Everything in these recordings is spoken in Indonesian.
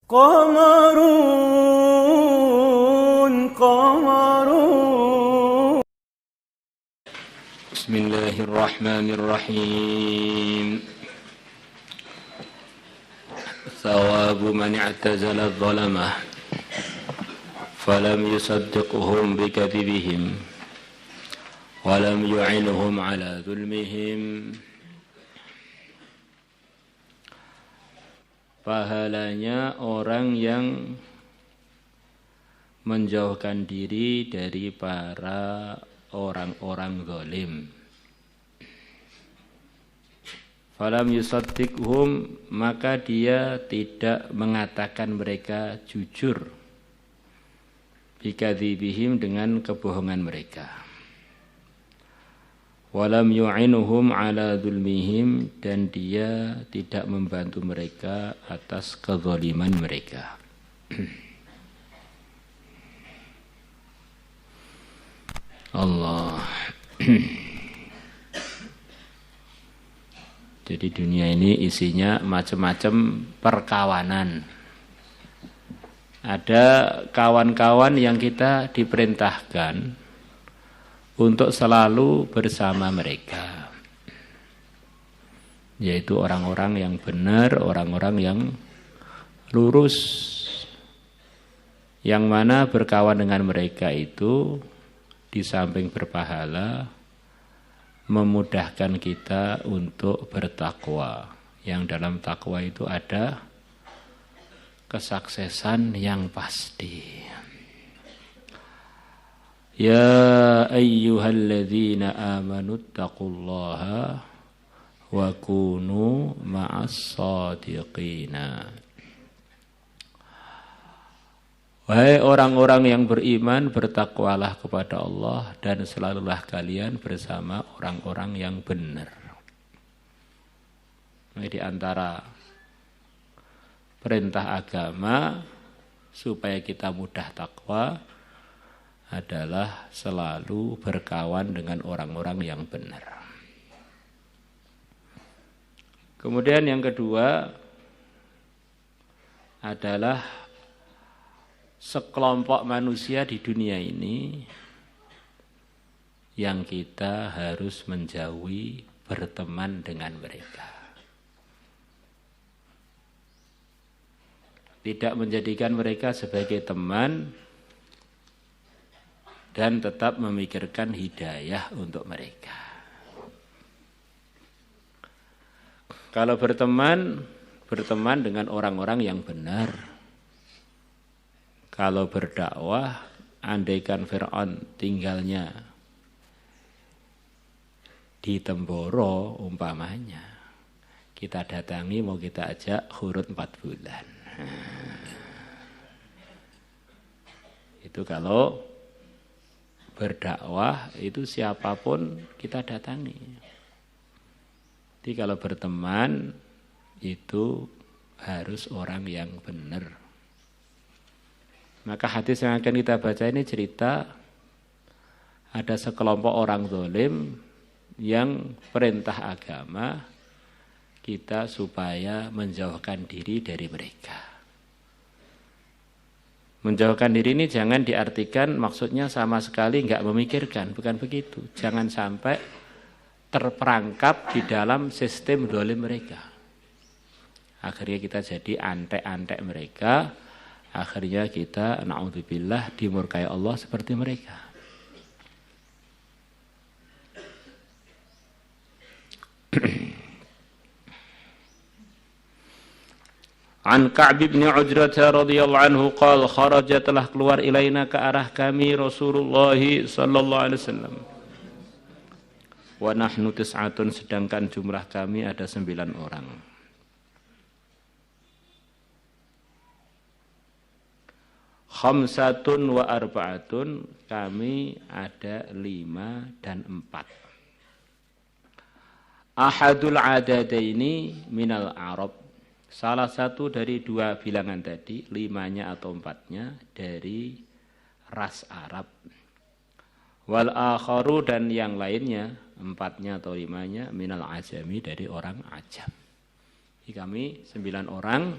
قمر. بسم الله الرحمن الرحيم. ثواب من اعتزل الظلمة فلم يصدقهم بكذبهم ولم يعنهم على ظلمهم. Pahalanya orang yang menjauhkan diri dari para orang-orang zalim. Falam yusaddiqhum, maka dia tidak mengatakan mereka jujur. Bikadzibihim, dengan kebohongan mereka. Walam yu'inuhum ala dzulmihim, dan dia tidak membantu mereka atas kezaliman mereka. Allah. Jadi dunia ini isinya macam-macam perkawanan. Ada kawan-kawan yang kita diperintahkan untuk selalu bersama mereka, yaitu orang-orang yang benar, orang-orang yang lurus, yang mana berkawan dengan mereka itu di samping berpahala, memudahkan kita untuk bertakwa, yang dalam takwa itu ada kesuksesan yang pasti. Ya ayyuhalladzina amanu taqullaha wa kunu ma'as shadiqina. Wahai orang-orang yang beriman, bertakwalah kepada Allah dan selalulah kalian bersama orang-orang yang benar. Ini di antara perintah agama supaya kita mudah takwa adalah selalu berkawan dengan orang-orang yang benar. Kemudian yang kedua adalah sekelompok manusia di dunia ini yang kita harus menjauhi berteman dengan mereka. Tidak menjadikan mereka sebagai teman dan tetap memikirkan hidayah untuk mereka. Kalau berteman dengan orang-orang yang benar. Kalau berdakwah, andaikan Fir'aun tinggalnya di Temboro umpamanya, kita datangi, mau kita ajak khurut 4 bulan. Itu kalau berdakwah itu siapapun kita datangi. Jadi kalau berteman itu harus orang yang benar. Maka hadis yang akan kita baca ini cerita ada sekelompok orang zalim yang perintah agama kita supaya menjauhkan diri dari mereka. Menjauhkan diri ini jangan diartikan maksudnya sama sekali enggak memikirkan, bukan begitu. Jangan sampai terperangkap di dalam sistem zalim mereka. Akhirnya kita jadi antek-antek mereka, akhirnya kita na'udzubillah dimurkai Allah seperti mereka. An Ka'b bin Ujrah radhiyallahu anhu qala kharaja, telah keluar ilaina ke arah kami Rasulullah sallallahu alaihi wasallam. Wa nahnu tis'atun, sedangkan jumlah kami ada 9 orang. Khamsatun wa arba'atun, kami ada 5 dan 4. Ahadul adadaini minal Arab, salah satu dari 2 bilangan tadi, 5-nya atau 4-nya dari ras Arab. Wal akharu, dan yang lainnya 4-nya atau 5-nya minal ajami, dari orang Ajam. Jadi kami 9 orang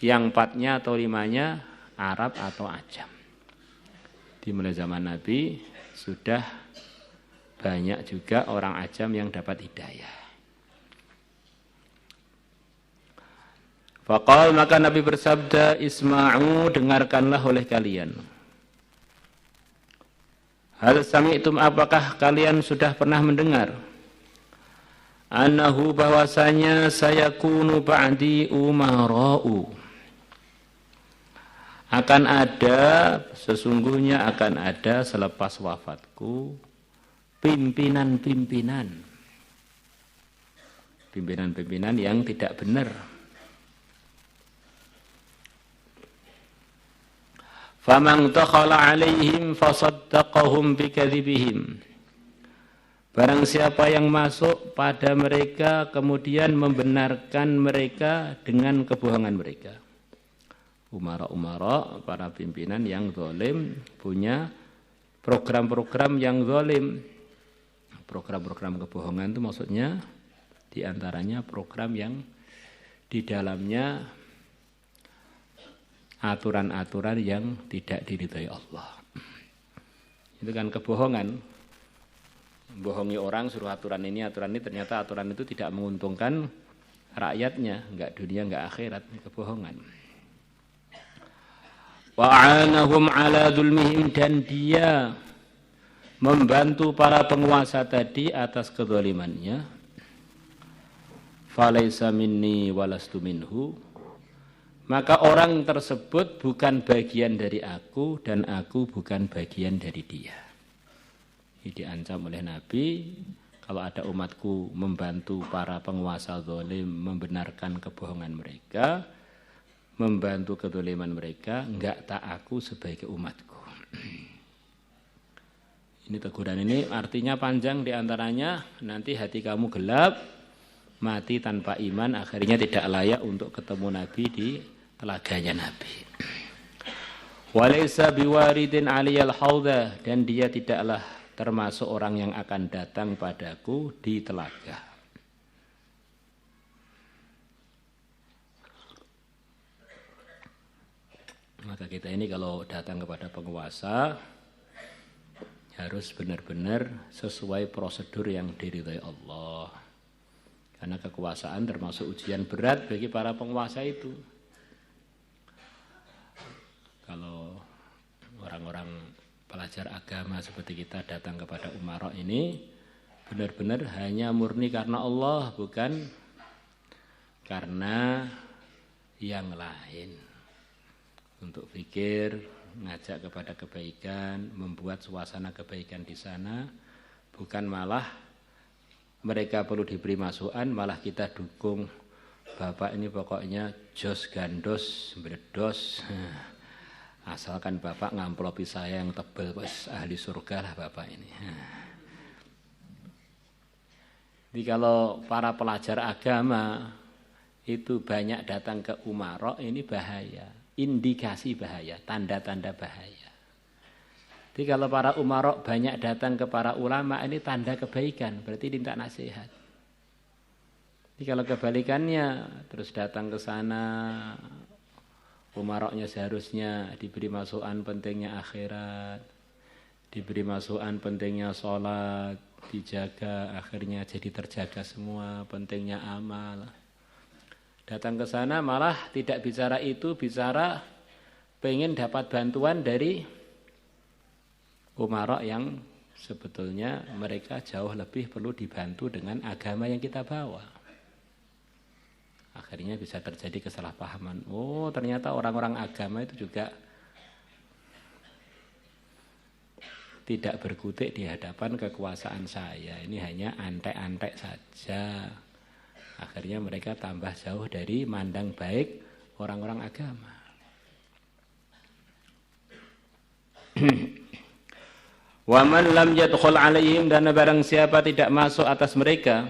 yang 4-nya atau 5-nya Arab atau Ajam. Di mulai zaman Nabi sudah banyak juga orang Ajam yang dapat hidayah. Faqal, maka Nabi bersabda, isma'u, dengarkanlah oleh kalian. Hal sami'tum, apakah kalian sudah pernah mendengar? Annahu, bahwasanya sayakunu ba'di umara'u. Akan ada, sesungguhnya akan ada selepas wafatku pimpinan-pimpinan. Pimpinan-pimpinan yang tidak benar. Faman takhala alaihim fasaddaqahum bikadzibihim. Barang siapa yang masuk pada mereka kemudian membenarkan mereka dengan kebohongan mereka. Umara, para pimpinan yang zalim punya program-program yang zalim. Program-program kebohongan itu maksudnya diantaranya program yang di dalamnya aturan-aturan yang tidak diridhai Allah. Itu kan kebohongan. Bohongi orang suruh aturan ini, ternyata aturan itu tidak menguntungkan rakyatnya, enggak dunia, enggak akhirat, kebohongan. Wa'anahum ala dzulmihim, dan dia membantu para penguasa tadi atas kezalimannya. Falaisa minni walastu minhu, maka orang tersebut bukan bagian dari aku dan aku bukan bagian dari dia. Ini diancam oleh Nabi, kalau ada umatku membantu para penguasa zalim membenarkan kebohongan mereka, membantu kezaliman mereka, enggak tak aku sebagai umatku. Ini teguran ini artinya panjang, diantaranya nanti hati kamu gelap, mati tanpa iman, akhirnya tidak layak untuk ketemu Nabi di telaganya Nabi. Walaysa biwaridin aliyal haudha, dan dia tidaklah termasuk orang yang akan datang padaku di telaga. Maka kita ini kalau datang kepada penguasa harus benar-benar sesuai prosedur yang diridhai Allah. Karena kekuasaan termasuk ujian berat bagi para penguasa itu. Kalau orang-orang pelajar agama seperti kita datang kepada umara ini benar-benar hanya murni karena Allah, bukan karena yang lain. Untuk pikir, ngajak kepada kebaikan, membuat suasana kebaikan di sana, bukan malah mereka perlu diberi masukan, malah kita dukung. Bapak ini pokoknya jos gandos meledos. Asalkan Bapak ngamplopi saya yang tebal, pas ahli surga lah Bapak ini. Jadi kalau para pelajar agama itu banyak datang ke umara, ini bahaya, indikasi bahaya, tanda-tanda bahaya. Jadi kalau para umara banyak datang ke para ulama, ini tanda kebaikan, berarti minta nasihat. Jadi kalau kebalikannya, terus datang ke sana, umaroknya seharusnya diberi masukan pentingnya akhirat, diberi masukan pentingnya sholat, dijaga, akhirnya jadi terjaga semua, pentingnya amal. Datang ke sana malah tidak bicara itu, bicara pengen dapat bantuan dari umarok yang sebetulnya mereka jauh lebih perlu dibantu dengan agama yang kita bawa. Akhirnya bisa terjadi kesalahpahaman. Oh, ternyata orang-orang agama itu juga tidak berkutik di hadapan kekuasaan saya. Ini hanya antek-antek saja. Akhirnya mereka tambah jauh dari mandang baik orang-orang agama. Wa man lam yadkhul alaihim, dan barang siapa tidak masuk atas mereka.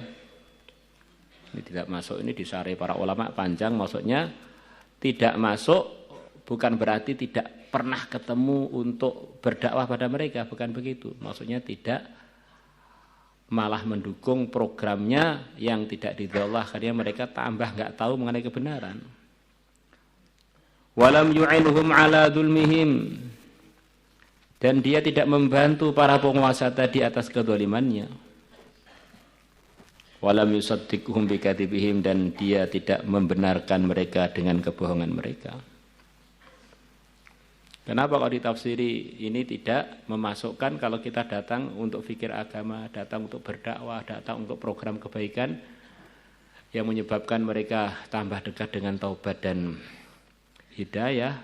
Ini tidak masuk, ini disari para ulama panjang, maksudnya tidak masuk bukan berarti tidak pernah ketemu untuk berdakwah pada mereka, bukan begitu. Maksudnya tidak malah mendukung programnya yang tidak diridhoi Allah, karena mereka tambah enggak tahu mengenai kebenaran. Walam yu'inhum ala dzulmihim, dan dia tidak membantu para penguasa tadi atas kezalimannya. Walam yusaddiquhum bikadzibihim, dan dia tidak membenarkan mereka dengan kebohongan mereka. Kenapa kalau ditafsiri ini tidak memasukkan kalau kita datang untuk fikir agama, datang untuk berdakwah, datang untuk program kebaikan yang menyebabkan mereka tambah dekat dengan taubat dan hidayah?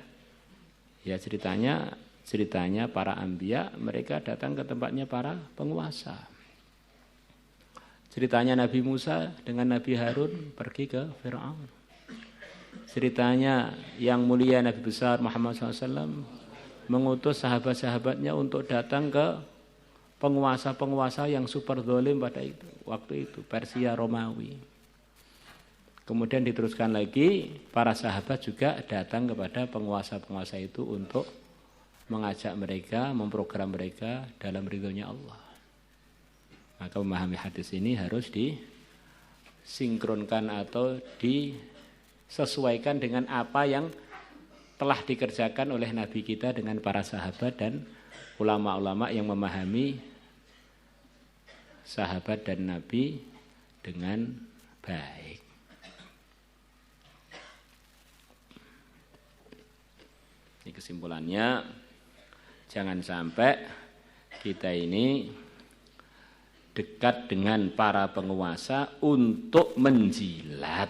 Ya ceritanya para anbiya, mereka datang ke tempatnya para penguasa. Ceritanya Nabi Musa dengan Nabi Harun pergi ke Fir'aun. Ceritanya yang mulia Nabi besar Muhammad SAW mengutus sahabat-sahabatnya untuk datang ke penguasa-penguasa yang super zalim pada waktu itu, Persia, Romawi. Kemudian diteruskan lagi, para sahabat juga datang kepada penguasa-penguasa itu untuk mengajak mereka, memprogram mereka dalam ridhonya Allah. Maka memahami hadis ini harus disinkronkan atau disesuaikan dengan apa yang telah dikerjakan oleh Nabi kita dengan para sahabat dan ulama-ulama yang memahami sahabat dan Nabi dengan baik. Ini kesimpulannya, jangan sampai kita ini dekat dengan para penguasa untuk menjilat.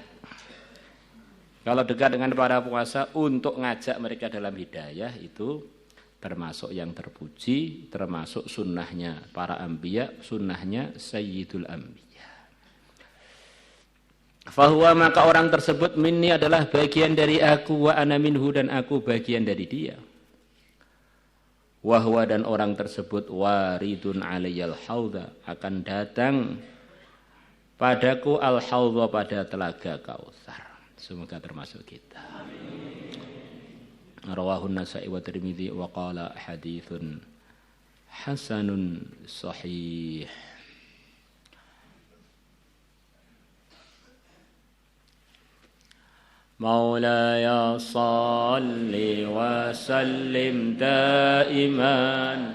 Kalau dekat dengan para penguasa untuk ngajak mereka dalam hidayah, itu termasuk yang terpuji, termasuk sunnahnya para anbiya, sunnahnya sayyidul anbiya. Fahuwa, maka orang tersebut minni adalah bagian dari aku, wa ana minhu, dan aku bagian dari dia. Wahwa, dan orang tersebut waridun alayyal haudha, akan datang padaku al-haudha, pada telaga Kautsar. Semoga termasuk kita. Rawahun Nasa'i wa Tirmidzi wa qala haditsun hasanun sahih. Maulaya salli wa sallim daiman